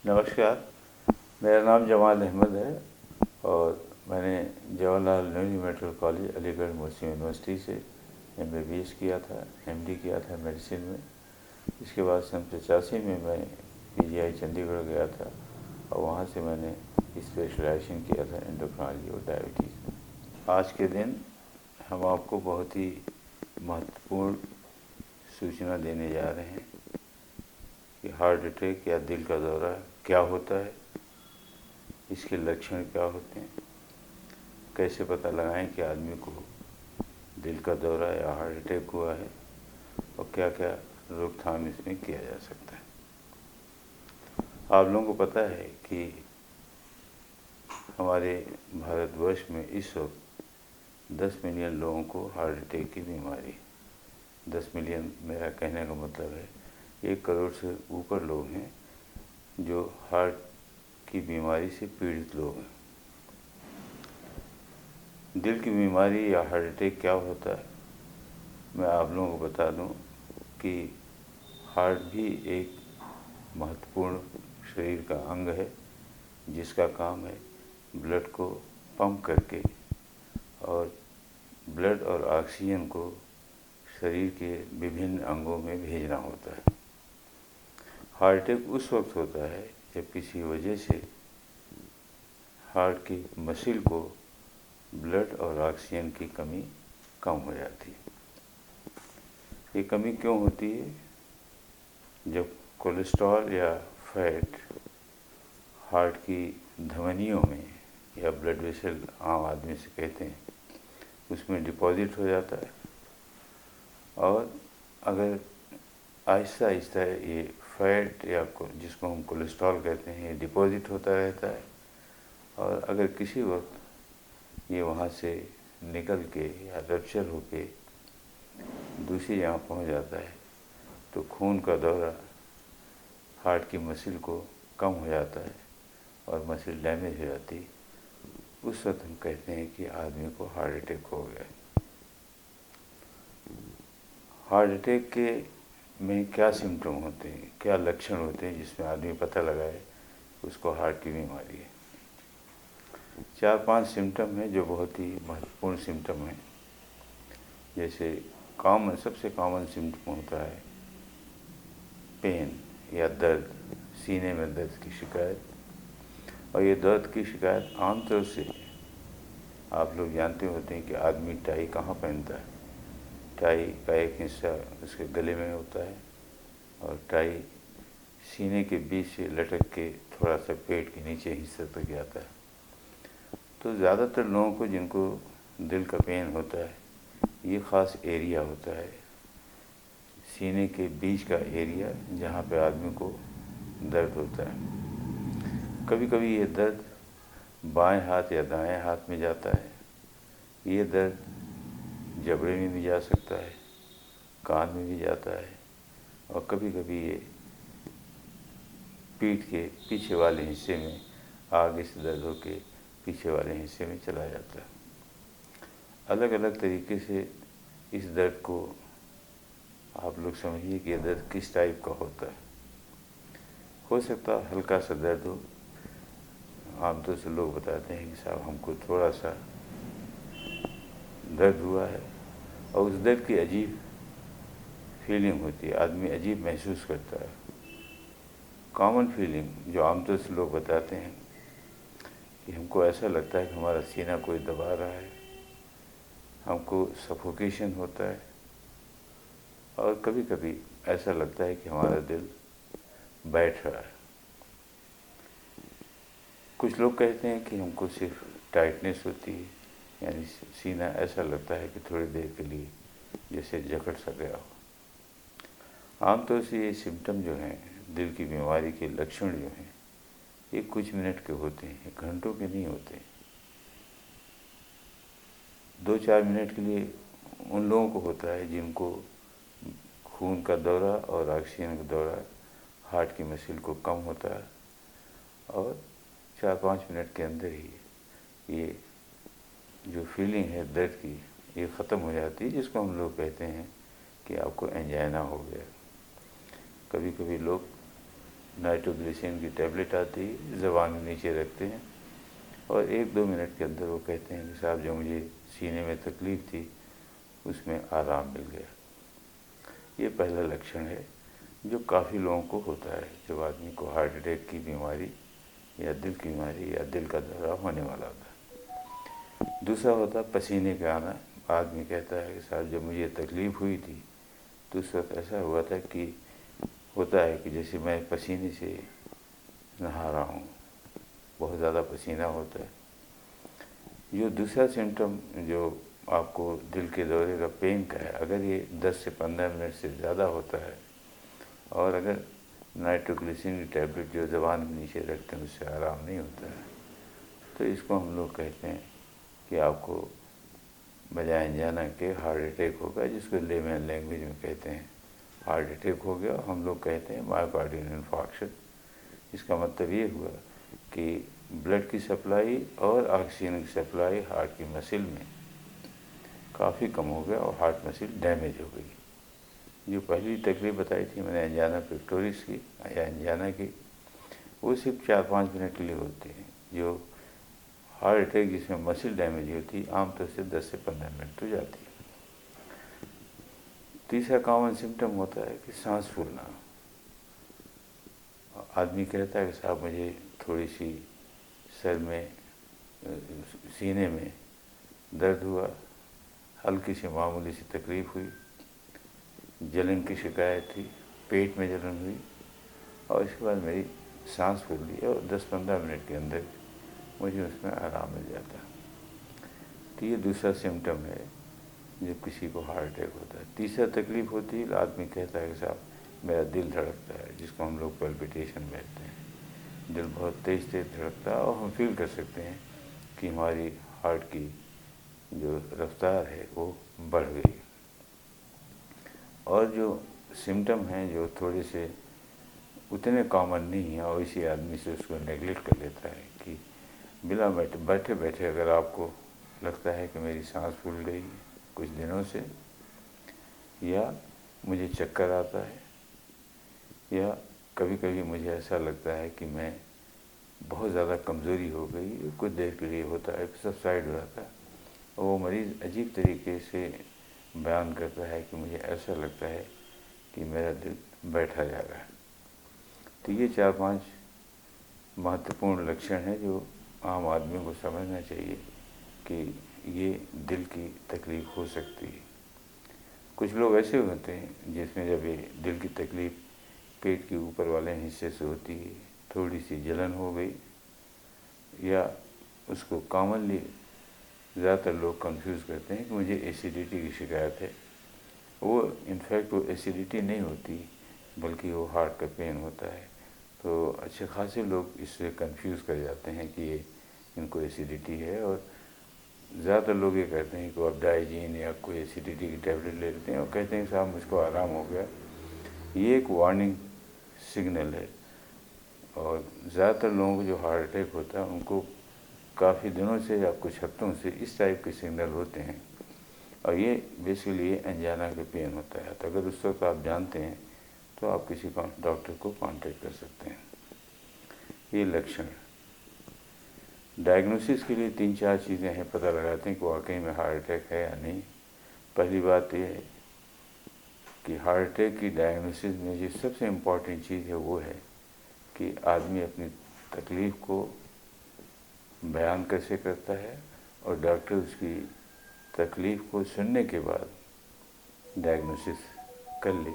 नमस्कार। मेरा नाम जमाल अहमद है और मैंने जवाहरलाल नेहरू मेडिकल कॉलेज अलीगढ़ मुस्लिम यूनिवर्सिटी से MBBS किया था, MD किया था मेडिसिन में। इसके बाद सन 85 में मैं PGI चंडीगढ़ गया था और वहाँ से मैंने स्पेशलाइजेशन किया था एंडोक्राइनोलॉजी और डायबिटीज़ में। आज के दिन हम आपको बहुत ही महत्वपूर्ण सूचना देने जा रहे हैं कि हार्ट अटैक या दिल का दौरा क्या होता है, इसके लक्षण क्या होते हैं, कैसे पता लगाएं कि आदमी को दिल का दौरा या हार्ट अटैक हुआ है और क्या क्या रोकथाम इसमें किया जा सकता है। आप लोगों को पता है कि हमारे भारतवर्ष में इस वक्त 10 मिलियन लोगों को हार्ट अटैक की बीमारी, 10 मिलियन मेरा कहने का मतलब है 1 करोड़ से ऊपर लोग हैं जो हार्ट की बीमारी से पीड़ित लोग हैं। दिल की बीमारी या हार्ट अटैक क्या होता है, मैं आप लोगों को बता दूं कि हार्ट भी एक महत्वपूर्ण शरीर का अंग है जिसका काम है ब्लड को पंप करके और ब्लड और ऑक्सीजन को शरीर के विभिन्न अंगों में भेजना होता है। हार्ट अटैक उस वक्त होता है जब किसी वजह से हार्ट की मसल को ब्लड और ऑक्सीजन की कमी कम हो जाती है। ये कमी क्यों होती है? जब कोलेस्ट्रॉल या फैट हार्ट की धमनियों में या ब्लड वेसल आम आदमी से कहते हैं उसमें डिपॉजिट हो जाता है और अगर आहिस्ता आहिस्ता ये फैट या जिसको हम कोलेस्ट्रॉल कहते हैं ये डिपॉजिट होता रहता है और अगर किसी वक्त ये वहाँ से निकल के या रप्चर होके दूसरी जगह पहुँच जाता है तो खून का दौरा हार्ट की मसल को कम हो जाता है और मसल डैमेज हो जाती है। उस वक्त हम कहते हैं कि आदमी को हार्ट अटैक हो गया। हार्ट अटैक के में क्या सिम्टम होते हैं, क्या लक्षण होते हैं जिसमें आदमी पता लगाए उसको हार्ट की बीमारी है? 4-5 सिम्टम हैं जो बहुत ही महत्वपूर्ण सिम्टम हैं। जैसे सबसे कॉमन सिम्टम होता है पेन या दर्द, सीने में दर्द की शिकायत। और ये दर्द की शिकायत आमतौर से आप लोग जानते होते हैं कि आदमी टाई कहाँ पहनता है। टाई का एक हिस्सा उसके गले में होता है और टाई सीने के बीच से लटक के थोड़ा सा पेट के नीचे हिस्से तक जाता है। तो ज़्यादातर लोगों को जिनको दिल का पेन होता है ये ख़ास एरिया होता है, सीने के बीच का एरिया जहाँ पे आदमी को दर्द होता है। कभी कभी ये दर्द बाएं हाथ या दाएं हाथ में जाता है। ये दर्द जबड़े में भी जा सकता है, कान में भी जाता है और कभी कभी ये पीठ के पीछे वाले हिस्से में आगे से दर्द होके पीछे वाले हिस्से में चला जाता है। अलग अलग तरीके से इस दर्द को आप लोग समझिए कि ये दर्द किस टाइप का होता है। हो सकता है हल्का सा दर्द हो। आमतौर से लोग बताते हैं कि साहब हमको थोड़ा सा दर्द हुआ है और उस दर्द की अजीब फीलिंग होती है, आदमी अजीब महसूस करता है। कॉमन फीलिंग जो आमतौर से लोग बताते हैं कि हमको ऐसा लगता है कि हमारा सीना कोई दबा रहा है, हमको सफोकेशन होता है और कभी कभी ऐसा लगता है कि हमारा दिल बैठ रहा है। कुछ लोग कहते हैं कि हमको सिर्फ टाइटनेस होती है, यानी सीना ऐसा लगता है कि थोड़ी देर के लिए जैसे जकड़ सा गया हो। आमतौर से ये सिम्टम जो हैं दिल की बीमारी के लक्षण जो हैं ये कुछ मिनट के होते हैं, घंटों के नहीं होते। 2-4 मिनट के लिए उन लोगों को होता है जिनको खून का दौरा और ऑक्सीजन का दौरा हार्ट की मसल को कम होता है और 4-5 मिनट के अंदर ही ये जो फीलिंग है दर्द की ये ख़त्म हो जाती है, जिसको हम लोग कहते हैं कि आपको एंजाइना हो गया। कभी कभी लोग نائٹروگلیسرین کی ٹیبلٹ آتی ہے، زبان کے نیچے رکھتے ہیں اور 1-2 منٹ کے اندر وہ کہتے ہیں کہ صاحب جو مجھے سینے میں تکلیف تھی اس میں آرام مل گیا۔ یہ پہلا لکشن ہے جو کافی لوگوں کو ہوتا ہے جب آدمی کو ہارٹ اٹیک کی بیماری یا دل کی بیماری یا دل کا دورہ ہونے والا ہوتا ہے۔ دوسرا ہوتا ہے پسینے کا آنا۔ آدمی کہتا ہے کہ صاحب جب مجھے تکلیف ہوئی تھی تو اس وقت ایسا ہوا تھا کہ ہوتا ہے کہ جیسے میں پسینے سے نہا رہا ہوں، بہت زیادہ پسینہ ہوتا ہے۔ جو دوسرا سمٹم جو آپ کو دل کے دورے کا پین کا ہے، اگر یہ 10 سے 15 منٹ سے زیادہ ہوتا ہے اور اگر نائٹروگلیسرین کی ٹیبلٹ جو زبان کے نیچے رکھتے ہیں اس سے آرام نہیں ہوتا ہے تو اس کو ہم لوگ کہتے ہیں کہ آپ کو بجائے انجانا کے ہارٹ اٹیک ہوگا، جس کو لیمن لینگویج میں کہتے ہیں ہارٹ اٹیک ہو گیا۔ ہم لوگ کہتے ہیں مائوکارڈین انفارکشن۔ اس کا مطلب یہ ہوا کہ بلڈ کی سپلائی اور آکسیجن کی سپلائی ہارٹ کی مسل میں کافی کم ہو گیا اور ہارٹ مسل ڈیمیج ہو گئی۔ جو پہلی تکلیف بتائی تھی میں نے انجانا پیکٹورس کی یا انجانا کی، وہ صرف 4-5 منٹ کے لیے ہوتی ہیں۔ جو ہارٹ اٹیک جس میں مسل ڈیمیج ہوتی ہے عام طور سے 10 سے 15 منٹ تو جاتی ہے۔ تیسرا کامن سمٹم ہوتا ہے کہ سانس پھولنا۔ آدمی کہتا ہے کہ صاحب مجھے تھوڑی سی سر میں سینے میں درد ہوا، ہلکی سی معمولی سی تکلیف ہوئی، جلن کی شکایت تھی، پیٹ میں جلن ہوئی اور اس کے بعد میری سانس پھول لی اور 10-15 منٹ کے اندر مجھے اس میں آرام مل جاتا۔ تو یہ دوسرا سمٹم ہے جب کسی کو ہارٹ اٹیک ہوتا ہے۔ تیسرا تکلیف ہوتی ہے، آدمی کہتا ہے کہ صاحب میرا دل دھڑکتا ہے، جس کو ہم لوگ پلپیٹیشن کہتے ہیں۔ دل بہت تیز دھڑکتا ہے اور ہم فیل کر سکتے ہیں کہ ہماری ہارٹ کی جو رفتار ہے وہ بڑھ گئی۔ اور جو سمٹم ہیں جو تھوڑے سے اتنے کامن نہیں ہیں اور اسی آدمی سے اس کو نیگلیکٹ کر لیتا ہے کہ بلا بیٹھے بیٹھے اگر آپ کو لگتا ہے کہ میری سانس پھول گئی کچھ دنوں سے، یا مجھے چکر آتا ہے، یا کبھی کبھی مجھے ایسا لگتا ہے کہ میں بہت زیادہ کمزوری ہو گئی، کچھ دیر کے لیے ہوتا ہے سبسائڈ ہو جاتا ہے، اور وہ مریض عجیب طریقے سے بیان کرتا ہے کہ مجھے ایسا لگتا ہے کہ میرا دل بیٹھا جا رہا ہے۔ تو یہ 4-5 مہتوپورن لکشن ہیں جو عام آدمیوں کو سمجھنا چاہیے کہ یہ دل کی تکلیف ہو سکتی ہے۔ کچھ لوگ ایسے ہوتے ہیں جس میں جب یہ دل کی تکلیف پیٹ کے اوپر والے حصے سے ہوتی ہے، تھوڑی سی جلن ہو گئی، یا اس کو کامنلی زیادہ تر لوگ کنفیوز کرتے ہیں کہ مجھے ایسیڈیٹی کی شکایت ہے۔ وہ انفیکٹ وہ ایسیڈیٹی نہیں ہوتی بلکہ وہ ہارٹ کا پین ہوتا ہے۔ تو اچھے خاصے لوگ اس سے کنفیوز کر جاتے ہیں کہ یہ ان کو ایسیڈیٹی ہے، اور زیادہ تر لوگ یہ کہتے ہیں کہ وہ اب ڈائجین یا کوئی ایسیڈیٹی کی ٹیبلٹ لے لیتے ہیں اور کہتے ہیں صاحب مجھ کو آرام ہو گیا۔ یہ ایک وارننگ سگنل ہے، اور زیادہ تر لوگوں کو جو ہارٹ اٹیک ہوتا ہے ان کو کافی دنوں سے یا کچھ ہفتوں سے اس ٹائپ کے سگنل ہوتے ہیں، اور یہ بیسیکلی یہ انجانا کے پین ہوتا ہے۔ تو اگر اس وقت آپ جانتے ہیں تو آپ کسی ڈاکٹر کو کانٹیکٹ کر سکتے ہیں۔ یہ لکشن ڈائگنوسس کے لیے 3-4 چیزیں ہیں، پتہ لگاتے ہیں کہ واقعی میں ہارٹ اٹیک ہے یا نہیں۔ پہلی بات یہ ہے کہ ہارٹ اٹیک کی ڈائگنوسس میں جو سب سے امپورٹنٹ چیز ہے وہ ہے کہ آدمی اپنی تکلیف کو بیان کیسے کرتا ہے، اور ڈاکٹر اس کی تکلیف کو سننے کے بعد ڈائگنوسس کر لے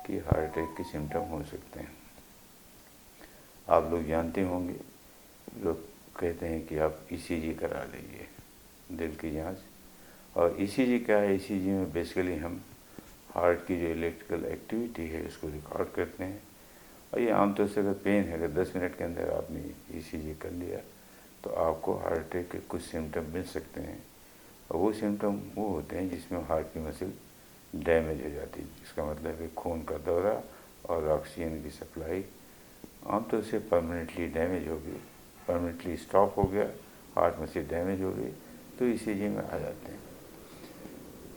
کہ ہارٹ اٹیک کے سمٹم ہو سکتے ہیں۔ آپ لوگ جانتے ہوں گے، لوگ کہتے ہیں کہ آپ ای سی جی کرا لیجیے، دل کی جانچ۔ اور ای سی جی کیا ہے؟ ای سی جی میں بیسیکلی ہم ہارٹ کی جو الیکٹریکل ایکٹیویٹی ہے اس کو ریکارڈ کرتے ہیں، اور یہ عام طور سے اگر پین ہے، اگر 10 منٹ کے اندر آپ نے ای سی جی کر لیا تو آپ کو ہارٹ اٹیک کے کچھ سمٹم مل سکتے ہیں، اور وہ سمٹم وہ ہوتے ہیں جس میں ہارٹ کی مسل ڈیمیج ہو جاتی ہے۔ اس کا مطلب ہے خون کا دورہ اور آکسیجن کی سپلائی عام طور سے پرماننٹلی ڈیمیج ہو گئی، پرماننٹلی اسٹاپ ہو گیا، ہارٹ مسل ڈیمیج ہو گئی، تو ای سی جی میں آ جاتے ہیں۔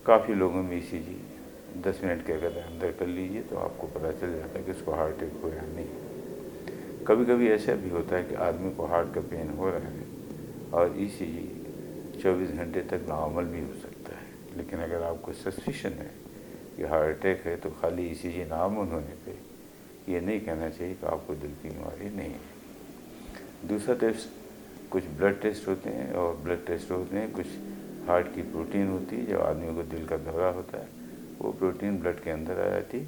کافی لوگوں میں ای سی جی 10 منٹ کے اگر اندر کر لیجیے تو آپ کو پتہ چل جاتا ہے کہ اس کو ہارٹ اٹیک ہو یا نہیں۔ कभी कभी ऐसा भी होता है कि आदमी को हार्ट का पेन हो रहा है और ईसीजी 24 घंटे तक नॉर्मल भी हो सकता है। लेकिन अगर आपको सस्पिशन है कि हार्ट अटैक है तो खाली ईसीजी नॉर्मल होने पे ये नहीं कहना चाहिए कि आपको दिल की बीमारी नहीं है। दूसरा टेस्ट, कुछ ब्लड टेस्ट होते हैं और ब्लड टेस्ट होते हैं, कुछ हार्ट की प्रोटीन होती है। जब आदमी को दिल का दौरा होता है वो प्रोटीन ब्लड के अंदर आ जाती है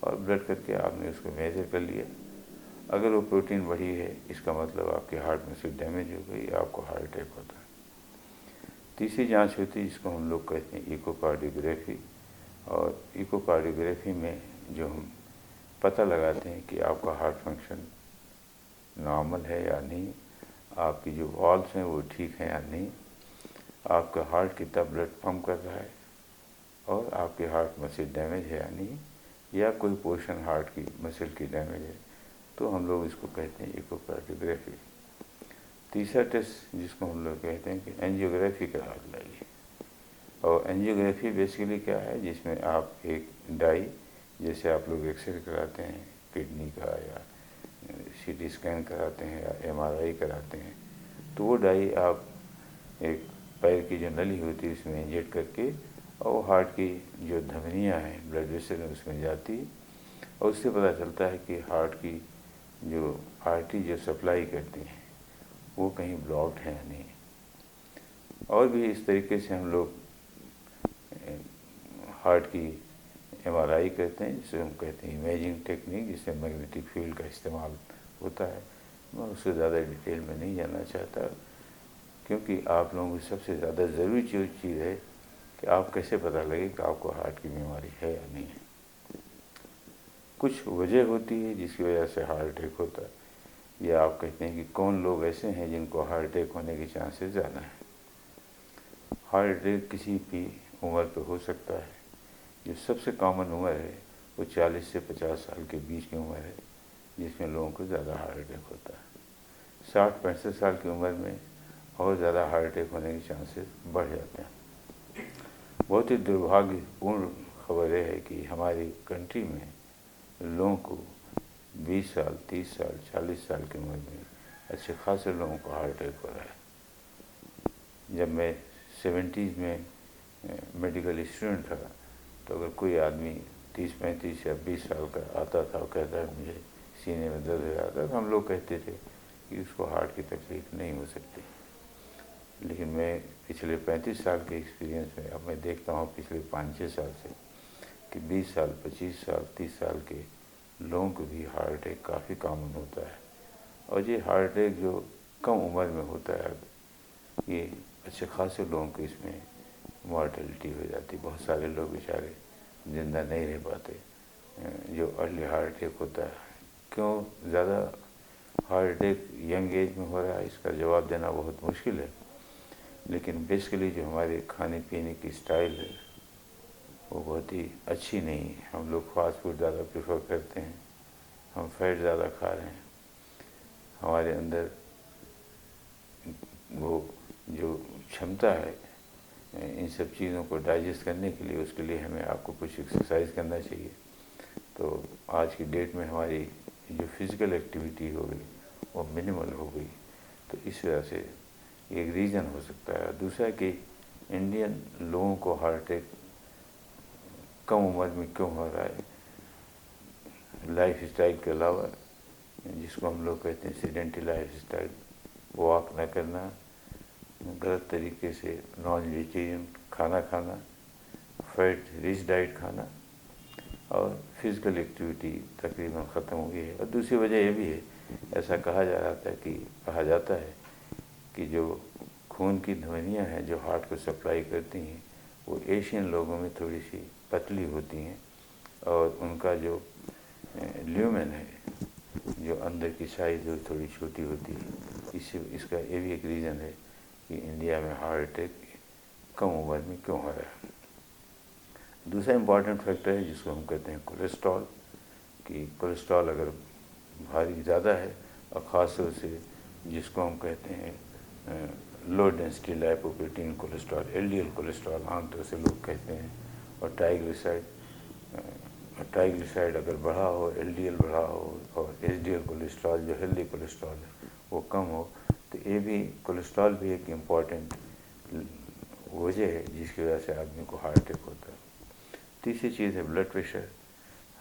और ब्लड करके आपने उसको मेजर कर लिया। अगर वो प्रोटीन बढ़ी है इसका मतलब आपके हार्ट में से डैमेज हो गई, आपको हार्ट अटैक होता है। तीसरी जांच होती है जिसको हम लोग कहते हैं इकोकार्डियोग्राफी। और इकोकार्डियोग्राफी में जो हम पता लगाते हैं कि आपका हार्ट फंक्शन नॉर्मल है या नहीं, आपकी जो वॉल्व्स हैं वो ठीक हैं या नहीं, आपका हार्ट कितना ब्लड पंप कर रहा है और आपके हार्ट मसल डैमेज है या नहीं, या कोई पोर्शन हार्ट की मसल की डैमेज है, तो हम लोग इसको कहते हैं इकोकार्डियोग्राफी। तीसरा टेस्ट जिसको हम लोग कहते हैं कि एंजियोग्राफी करा लाइए। और एंजियोग्राफी बेसिकली क्या है, जिसमें आप एक डाई, जैसे आप लोग एक्सरे कराते हैं किडनी का या सीटी स्कैन कराते हैं या एमआरआई कराते हैं, तो वो डाई आप एक पैर की जो नली होती है उसमें इंजेक्ट करके और वो हार्ट की जो धमनियाँ हैं, ब्लड वेसल है, उसमें जाती और उससे पता चलता है कि हार्ट की जो आर्टरी जो सप्लाई करती हैं वो कहीं ब्लॉक्ड है या नहीं। और भी इस तरीके से हम लोग हार्ट की एमआरआई करते हैं, जिसे हम कहते हैं इमेजिंग टेक्निक, जिससे मैग्नेटिक फील्ड का इस्तेमाल होता है। मैं उससे ज़्यादा डिटेल में नहीं जानना चाहता, क्योंकि आप लोगों की सबसे ज़्यादा ज़रूरी चीज़ है कि आप कैसे पता लगे कि आपको हार्ट की बीमारी है या नहीं है। कुछ वजह होती है जिसकी वजह से हार्ट अटैक होता है, या आप कहते हैं कि कौन लोग ऐसे हैं जिनको हार्ट अटैक होने के चांसेस ज़्यादा हैं। हार्ट अटैक किसी भी उम्र पे हो सकता है। जो सबसे कॉमन उम्र है वो 40 से 50 साल के बीच की उम्र है, जिसमें लोगों को ज़्यादा हार्ट अटैक होता है। 60-65 साल की उम्र में और ज़्यादा हार्ट अटैक होने के चांसेस बढ़ जाते हैं। बहुत ही दुर्भाग्यपूर्ण खबर यह है कि हमारी कंट्री में लोगों को 20 साल, 30 साल, 40 साल की उम्र में अच्छे खासे लोगों को हार्ट अटैक हो रहा है। जब मैं 70s में मेडिकल स्टूडेंट था तो अगर कोई आदमी 30-35 या 20 साल का आता था और कहता है मुझे सीने में दर्द हो जाता है, तो हम लोग कहते थे कि उसको हार्ट की तकलीफ नहीं हो सकती। लेकिन मैं पिछले 35 साल के एक्सपीरियंस में अब मैं देखता हूँ पिछले 5-6 साल से कि 20 साल, 25 साल, 30 साल के लोगों को भी हार्ट अटैक काफ़ी कॉमन होता है। और ये हार्ट अटैक जो कम उम्र में होता है, ये अच्छे खासे लोगों को इसमें मॉर्टेलिटी हो जाती। बहुत सारे लोग बेचारे जिंदा नहीं रह पाते जो अर्ली हार्ट अटैक होता है। क्यों ज़्यादा हार्ट अटैक यंग एज में हो रहा है, इसका जवाब देना बहुत मुश्किल है। लेकिन बेसिकली जो हमारे खाने पीने की स्टाइल है वो बहुत ही अच्छी नहीं है। हम लोग फास्ट फूड ज़्यादा प्रेफर करते हैं, हम फैट ज़्यादा खा रहे हैं, हमारे अंदर वो जो क्षमता है इन सब चीज़ों को डाइजेस्ट करने के लिए, उसके लिए हमें आपको कुछ एक्सरसाइज करना चाहिए। तो आज की डेट में हमारी जो फिज़िकल एक्टिविटी हो गई वो मिनिमल हो गई, तो इस वजह से एक रीज़न हो सकता है। दूसरा कि इंडियन लोगों को हार्ट अटैक कम उम्र में क्यों हो रहा है, लाइफ स्टाइल के अलावा, जिसको हम लोग कहते हैं सीडेंटरी लाइफ स्टाइल, वॉक न करना, गलत तरीके से नॉन वेजिटेरियन खाना खाना, फैट रिच डाइट खाना, और फिज़िकल एक्टिविटी तकरीबन ख़त्म हो गई है। और दूसरी वजह यह भी है, ऐसा कहा जाता है कि जो खून की धमनियाँ हैं जो हार्ट को सप्लाई करती हैं वो एशियन लोगों में थोड़ी सी पतली होती हैं, और उनका जो ल्यूमेन है, जो अंदर की साइज़ है, थोड़ी छोटी होती है। इसका ये भी एक रीज़न है कि इंडिया में हार्ट अटैक कम उम्र में क्यों हो रहा है। दूसरा इम्पॉर्टेंट फैक्टर है जिसको हम कहते हैं कोलेस्ट्रॉल, कि कोलेस्ट्रॉल अगर भारी ज़्यादा है, और ख़ास तौर से जिसको हम कहते हैं low density lipoprotein cholesterol, LDL cholesterol आमतौर से लोग कहते हैं, और ट्राइग्लिसराइड ट्राइग्लिसराइड अगर बढ़ा हो, एलडीएल बढ़ा हो और एचडीएल कोलेस्ट्रॉल जो हेल्दी कोलेस्ट्रॉल है वो कम हो, तो ये भी कोलेस्ट्रॉल भी एक इम्पॉर्टेंट वजह है जिसकी वजह से आदमी को हार्ट अटैक होता है। तीसरी चीज़ है ब्लड प्रेशर।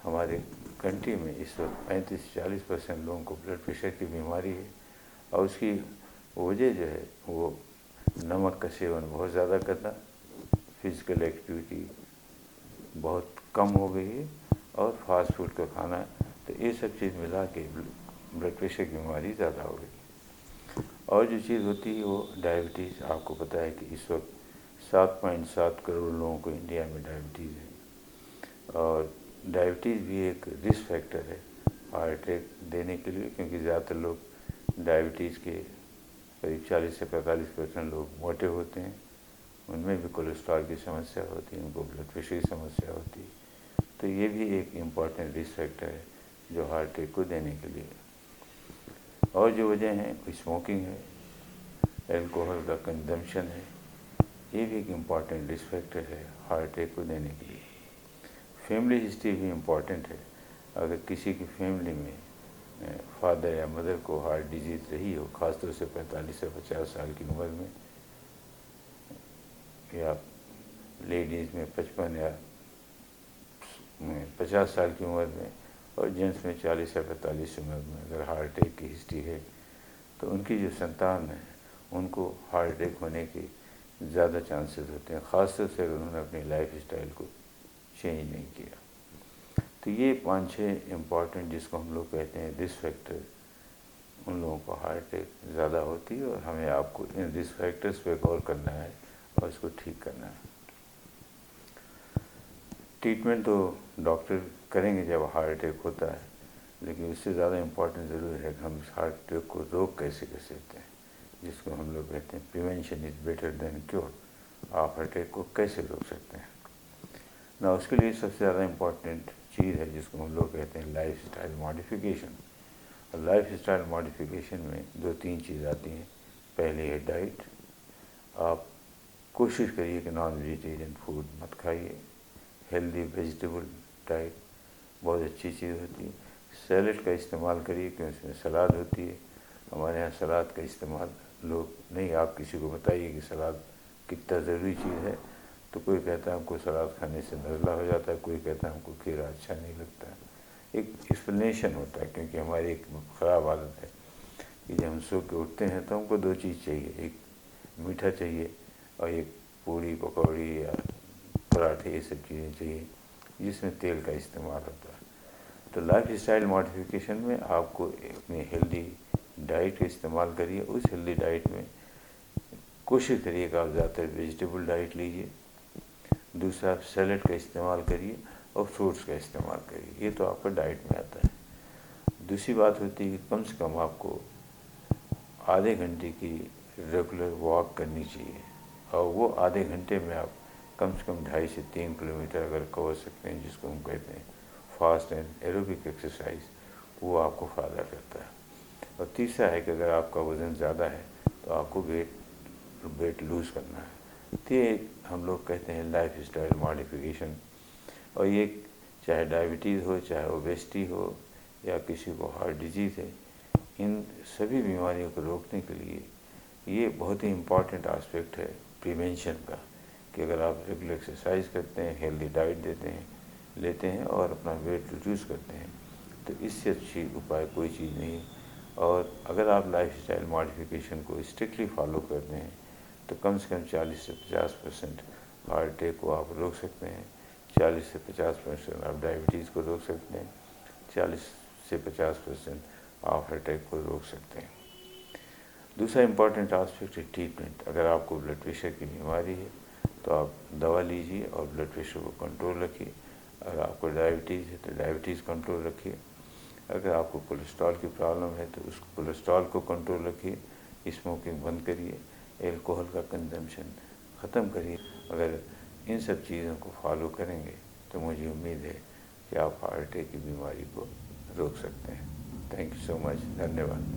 हमारे कंट्री में इस वक्त 35-40% लोगों को ब्लड प्रेशर की बीमारी है और उसकी वजह जो है वो नमक का सेवन बहुत ज़्यादा करना, फिज़िकल एक्टिविटी बहुत कम हो गई है और फास्ट फूड का खाना, तो ये सब चीज़ मिला के ब्लड प्रेशर की बीमारी ज़्यादा हो गई। और जो चीज़ होती है वो डायबिटीज़। आपको पता है कि इस वक्त 7.7 करोड़ लोगों को इंडिया में डायबिटीज़ है और डायबिटीज़ भी एक रिस्क फैक्टर है हार्ट अटैक देने के लिए, क्योंकि ज़्यादातर लोग डायबिटीज़ के करीब 40 से 45% लोग मोटे होते हैं, उनमें भी कोलेस्ट्रॉल की समस्या होती है, उनको ब्लड प्रेशर की समस्या होती है, तो ये भी एक इम्पॉर्टेंट रिस्क फैक्टर है जो हार्ट अटैक को देने के लिए। और जो वजह हैं स्मोकिंग है, एल्कोहल का कंजम्पशन है, ये भी एक इम्पॉर्टेंट रिस्क फैक्टर है हार्ट अटैक को देने के लिए। फैमिली हिस्ट्री भी इम्पॉर्टेंट है। अगर किसी की फैमिली में फादर या मदर को हार्ट डिजीज़ रही हो, ख़ासतौर से 45 से 50 साल की उम्र में, या लेडीज़ में 55 या 50 साल की उम्र में और जेंट्स में 40 या 45 उम्र में अगर हार्ट अटैक की हिस्ट्री है, तो उनकी जो संतान है उनको हार्ट अटैक होने के ज़्यादा चांसेस होते हैं, ख़ासतौर से अगर उन्होंने अपनी लाइफ स्टाइल को चेंज नहीं किया। तो ये 5-6 इम्पॉर्टेंट जिसको हम लोग कहते हैं रिस्क फैक्टर, उन लोगों को हार्ट अटैक ज़्यादा होती है और हमें आपको इन रिस्क फैक्टर्स पे गौर करना है और इसको ठीक करना है। ट्रीटमेंट तो डॉक्टर करेंगे जब हार्ट अटैक होता है, लेकिन उससे ज़्यादा इम्पॉर्टेंट ज़रूर है कि हम हार्ट अटैक को रोक कैसे कर सकते हैं, जिसको हम लोग कहते हैं prevention is better than cure. आप हार्ट अटैक को कैसे रोक सकते हैं ना, उसके लिए सबसे ज़्यादा इम्पॉर्टेंट चीज़ है जिसको हम लोग कहते हैं लाइफ स्टाइल मॉडिफिकेशन। और लाइफ स्टाइल मॉडिफिकेशन में 2-3 चीज़ आती हैं। पहले है डाइट। आप कोशिश करिए कि नॉन वेजिटेरियन फूड मत खाइए, हेल्दी वेजिटेबल डाइट बहुत अच्छी चीज़ होती है। सैलड का इस्तेमाल करिए क्योंकि उसमें सलाद होती है। हमारे यहाँ सलाद का इस्तेमाल लोग नहीं, आप किसी को बताइए कि सलाद कितना ज़रूरी चीज़ है, तो कोई कहता है हमको सलाद खाने से नज़ला हो जाता है, कोई कहता है हमको खीरा अच्छा नहीं लगता है। एक एक्सप्लेनेशन होता है, क्योंकि हमारी एक ख़राब आदत है कि जब हम सो के उठते हैं तो हमको 2 चीज़ चाहिए, एक मीठा चाहिए और एक पूड़ी पकौड़ी या पराठे, ये सब चीज़ें चाहिए जिसमें तेल का इस्तेमाल होता है। तो लाइफ स्टाइल मॉडिफिकेशन में आपको अपनी हेल्दी डाइट का इस्तेमाल करिए। उस हेल्दी डाइट में कोशिश करिए कि आप ज़्यादातर वेजिटेबल डाइट लीजिए। दूसरा, आप सैलड का इस्तेमाल करिए और फ्रूट्स का इस्तेमाल करिए, ये तो आपका डाइट में आता है। दूसरी बात होती है कि कम से कम आपको आधे घंटे की रेगुलर वॉक करनी चाहिए और वो आधे घंटे में आप कम से कम 2.5 से 3 किलोमीटर अगर कवर सकते हैं, जिसको हम कहते हैं फास्ट एंड एरोबिक एक्सरसाइज, वो आपको फ़ायदा करता है। और तीसरा है कि अगर आपका वज़न ज़्यादा है तो आपको वेट लूज़ करना है। तो ये हम लोग कहते हैं लाइफ स्टाइल मॉडिफिकेशन। और ये चाहे डायबिटीज़ हो, चाहे ओबेसिटी हो या किसी को हार्ट डिजीज़ है, इन सभी बीमारियों को रोकने के लिए ये बहुत ही इम्पॉर्टेंट आस्पेक्ट है प्रिवेंशन का, कि अगर आप रेगुलर एक्सरसाइज करते हैं, हेल्दी डाइट लेते हैं और अपना वेट रिड्यूस करते हैं, तो इससे अच्छी उपाय कोई चीज़ नहीं। और अगर आप लाइफ स्टाइल मॉडिफिकेशन को स्ट्रिक्टली फॉलो करते हैं तो कम से कम 40 से 50% हार्ट अटैक को आप रोक सकते हैं, 40 से 50% आप डायबिटीज़ को रोक सकते हैं, 40 से 50% आप हार्ट अटैक को रोक सकते हैं। दूसरा इम्पॉर्टेंट आस्पेक्ट है ट्रीटमेंट। अगर आपको ब्लड प्रेशर की बीमारी है तो आप दवा लीजिए और ब्लड प्रेशर को कंट्रोल रखिए। अगर आपको डायबिटीज़ है तो डायबिटीज़ कंट्रोल रखिए। अगर आपको कोलेस्ट्रॉल की प्रॉब्लम है तो उस कोलेस्ट्रॉल को कंट्रोल रखिए, स्मोकिंग बंद करिए, एल्कोहल का कंजम्पशन ख़त्म करिए। अगर इन सब चीज़ों को फॉलो करेंगे तो मुझे उम्मीद है कि आप हार्ट अटैक की बीमारी को रोक सकते हैं। Thank you so much. धन्यवाद।